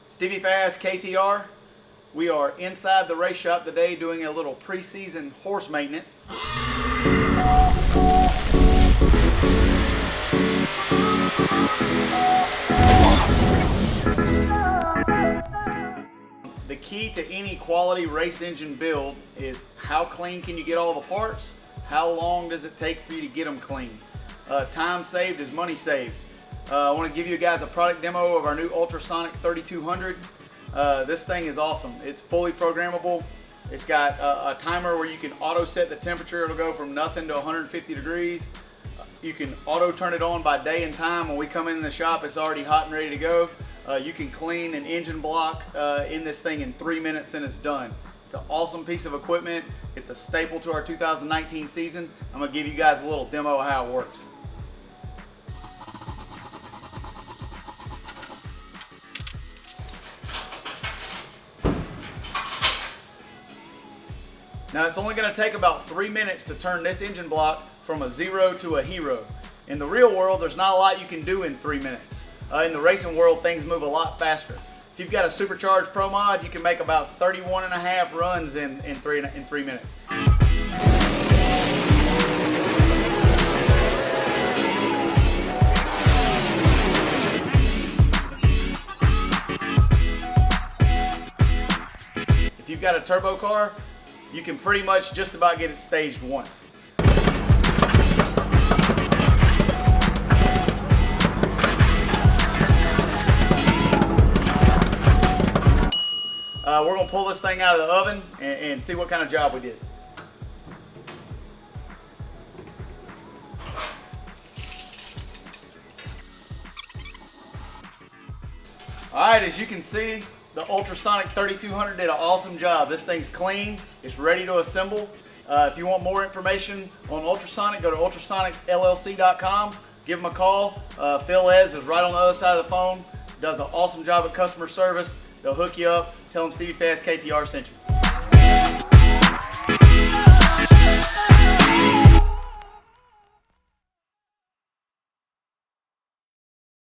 Stevie Fast KTR. We are inside the race shop today doing a little preseason horse maintenance. The key to any quality race engine build is how clean can you get all the parts, how long does it take for you to get them clean. Time saved is money saved. I want to give you guys a product demo of our new Ultrasonic 3200. This thing is awesome. It's fully programmable. It's got a timer where you can auto set the temperature. It'll go from nothing to 150 degrees. You can auto turn it on by day and time. When we come in the shop, it's already hot and ready to go. You can clean an engine block in this thing in 3 minutes and it's done. It's an awesome piece of equipment. It's a staple to our 2019 season. I'm gonna give you guys a little demo of how it works. Now it's only going to take about 3 minutes to turn this engine block from a zero to a hero. In the real world, there's not a lot you can do in 3 minutes. In the racing world, things move a lot faster. If you've got a supercharged Pro Mod, you can make about 31 and a half runs in 3 minutes. If you've got a turbo car, you can pretty much just about get it staged once. We're going to pull this thing out of the oven and see what kind of job we did. Alright, as you can see, the Ultrasonic 3200 did an awesome job. This thing's clean, it's ready to assemble. If you want more information on Ultrasonic, go to ultrasonicllc.com. Give them a call. Phil Ez is right on the other side of the phone. Does an awesome job at customer service. They'll hook you up. Tell them Stevie Fast KTR sent you.